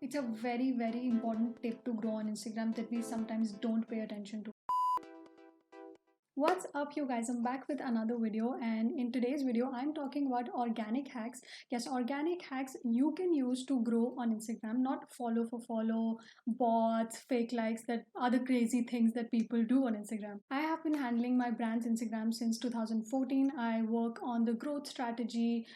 It's a very, very important tip to grow on Instagram that we sometimes don't pay attention to. What's up, you guys? I'm back with another video, and in today's video, I'm talking about organic hacks. Yes, organic hacks you can use to grow on Instagram, not follow for follow, bots, fake likes, that other crazy things that people do on Instagram. I have been handling my brand's Instagram since 2014. I work on the growth strategy,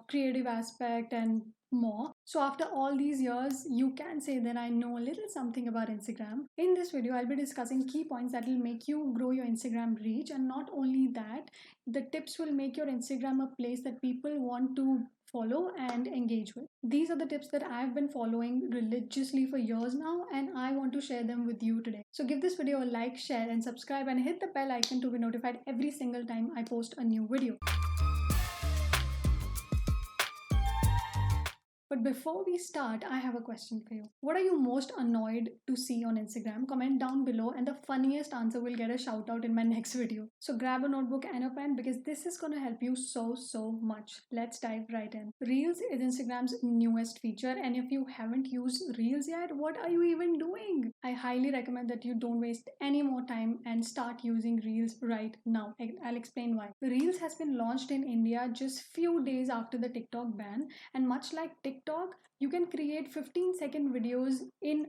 creative aspect, and more. So after all these years, you can say that I know a little something about Instagram. In this video, I'll be discussing key points that will make you grow your Instagram reach, and not only that, the tips will make your Instagram a place that people want to follow and engage with. These are the tips that I've been following religiously for years now, and I want to share them with you today. So give this video a like, share, and subscribe, and hit the bell icon to be notified every single time I post a new video. But before we start, I have a question for you. What are you most annoyed to see on Instagram? Comment down below, and the funniest answer will get a shout out in my next video. So grab a notebook and a pen because this is going to help you so much. Let's dive right in. Reels is Instagram's newest feature, and if you haven't used Reels yet, what are you even doing? I highly recommend that you don't waste any more time and start using Reels right now. I'll explain why. Reels has been launched in India just few days after the TikTok ban, and much like TikTok, you can create 15-second videos in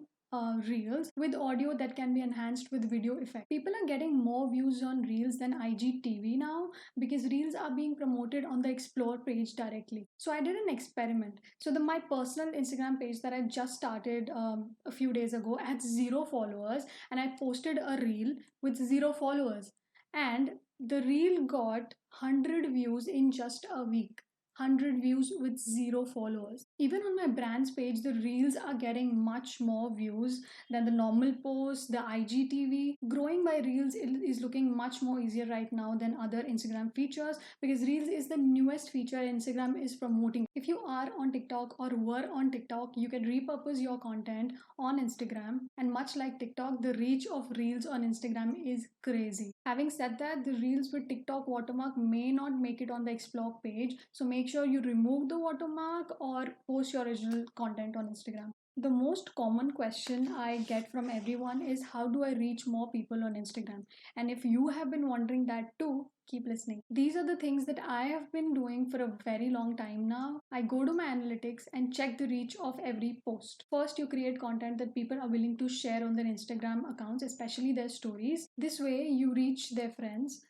Reels with audio that can be enhanced with video effect. People are getting more views on Reels than IGTV now because Reels are being promoted on the Explore page directly. So I did an experiment. So my personal Instagram page that I just started a few days ago had 0 followers, and I posted a Reel with 0 followers, and the Reel got 100 views in just a week. 100 views with 0 followers. Even on my brand's page, the reels are getting much more views than the normal posts, the IGTV. Growing by reels is looking much more easier right now than other Instagram features because reels is the newest feature Instagram is promoting. If you are on TikTok or were on TikTok, you can repurpose your content on Instagram, and much like TikTok, the reach of reels on Instagram is crazy. Having said that, the reels with TikTok watermark may not make it on the explore page, so make sure you remove the watermark or post your original content on Instagram. The most common question I get from everyone is, how do I reach more people on Instagram? And if you have been wondering that too, keep listening. These are the things that I have been doing for a very long time now. I go to my analytics and check the reach of every post. First, you create content that people are willing to share on their Instagram accounts, especially their stories. This way, you reach their friends,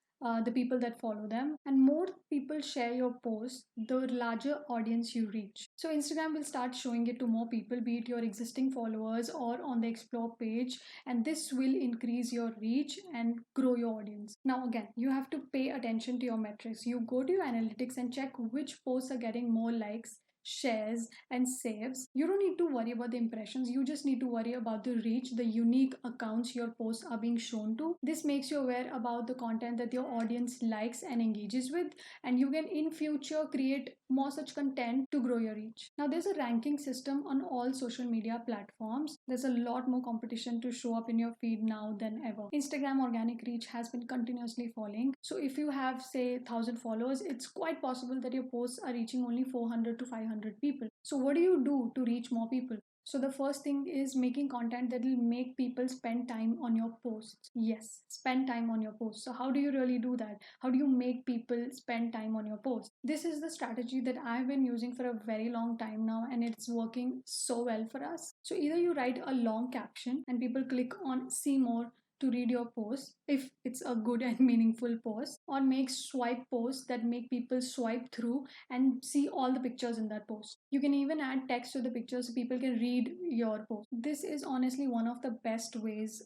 the people that follow them, and more people share your posts, the larger audience you reach. So Instagram will start showing it to more people, be it your existing followers or on the explore page, and this will increase your reach and grow your audience. Now again, you have to pay attention to your metrics. You go to your analytics and check which posts are getting more likes, shares, and saves. You don't need to worry about the impressions, you just need to worry about the reach, the unique accounts your posts are being shown to. This makes you aware about the content that your audience likes and engages with, and you can in future create more such content to grow your reach. Now there's a ranking system on all social media platforms. There's a lot more competition to show up in your feed now than ever. Instagram organic reach has been continuously falling, so if you have say 1,000 followers, it's quite possible that your posts are reaching only 400 to 500 people. So what do you do to reach more people? So the first thing is making content that will make people spend time on your posts. Yes, spend time on your posts. So how do you really do that? How do you make people spend time on your posts? This is the strategy that I've been using for a very long time now, and it's working so well for us. So either you write a long caption and people click on see more to read your post if it's a good and meaningful post, or make swipe posts that make people swipe through and see all the pictures in that post. You can even add text to the picture so people can read your post. This is honestly one of the best ways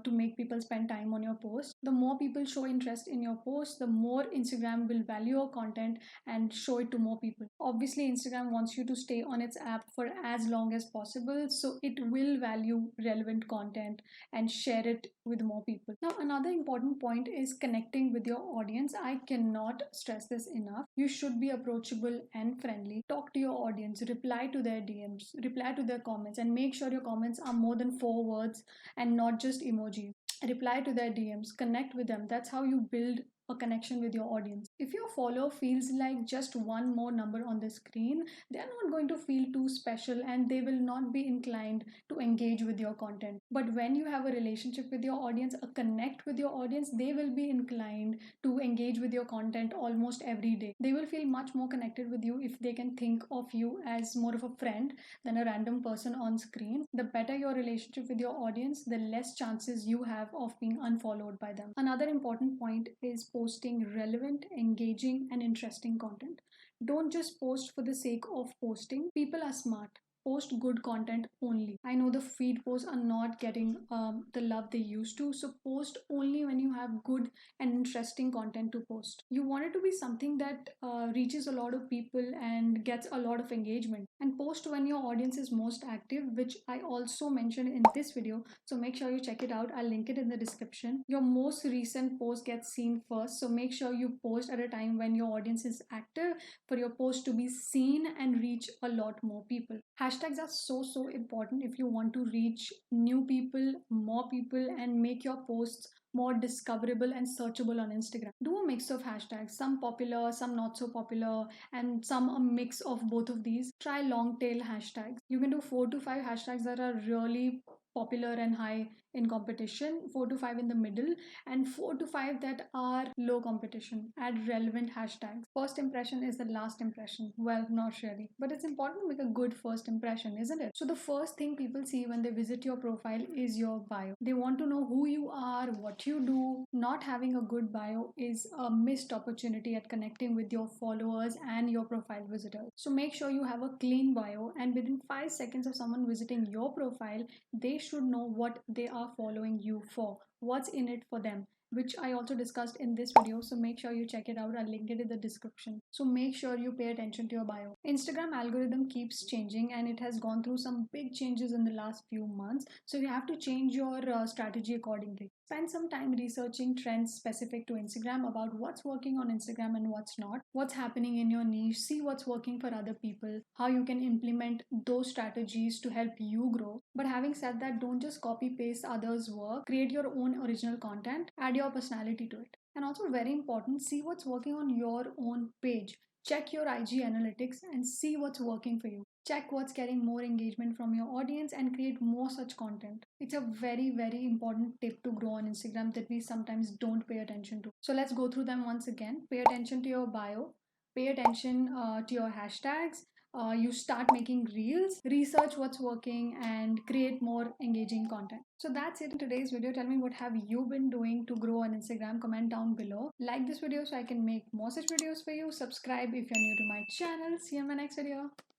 to make people spend time on your post. The more people show interest in your post, the more Instagram will value your content and show it to more people. Obviously, Instagram wants you to stay on its app for as long as possible, so it will value relevant content and share it with more people. Now, another important point is connecting with your audience. I cannot stress this enough. You should be approachable and friendly. Talk to your audience, reply to their DMs, reply to their comments, and make sure your comments are more than 4 words and not just emoji. Reply to their DMs, connect with them. That's how you build a connection with your audience. If your follower feels like just one more number on the screen, they're not going to feel too special and they will not be inclined to engage with your content. But when you have a relationship with your audience, a connect with your audience, they will be inclined to engage with your content almost every day. They will feel much more connected with you if they can think of you as more of a friend than a random person on screen. The better your relationship with your audience, the less chances you have of being unfollowed by them. Another important point is posting relevant, engaging, and interesting content. Don't just post for the sake of posting. People are smart. Post good content only. I know the feed posts are not getting the love they used to, so post only when you have good and interesting content to post. You want it to be something that reaches a lot of people and gets a lot of engagement. And post when your audience is most active, which I also mentioned in this video. So make sure you check it out. I'll link it in the description. Your most recent post gets seen first, so make sure you post at a time when your audience is active for your post to be seen and reach a lot more people. Hashtags are so important if you want to reach new people, more people, and make your posts more discoverable and searchable on Instagram. Do a mix of hashtags, some popular, some not so popular, and some a mix of both of these. Try long tail hashtags. You can do 4 to 5 hashtags that are really popular and high in competition, 4 to 5 in the middle, and 4 to 5 that are low competition. Add relevant hashtags. First impression is the last impression. Well, not really, but it's important to make a good first impression, isn't it? So the first thing people see when they visit your profile is your bio. They want to know who you are, what you do. Not having a good bio is a missed opportunity at connecting with your followers and your profile visitors. So make sure you have a clean bio, and within 5 seconds of someone visiting your profile, they should know what they are following you for, what's in it for them, which I also discussed in this video. So make sure you check it out. I'll link it in the description. So make sure you pay attention to your bio. Instagram algorithm keeps changing and it has gone through some big changes in the last few months. So you have to change your strategy accordingly. Spend some time researching trends specific to Instagram about what's working on Instagram and what's not, what's happening in your niche, see what's working for other people, how you can implement those strategies to help you grow. But having said that, don't just copy paste others' work, create your own original content, add your personality to it. And also, very important, see what's working on your own page. Check your IG analytics and see what's working for you. Check what's getting more engagement from your audience and create more such content. It's a very important tip to grow on Instagram that we sometimes don't pay attention to. So let's go through them once again. Pay attention to your bio, pay attention to your hashtags. You start making reels, research what's working, and create more engaging content. So that's it in today's video. Tell me, what have you been doing to grow on Instagram? Comment down below. Like this video so I can make more such videos for you. Subscribe if you're new to my channel. See you in my next video.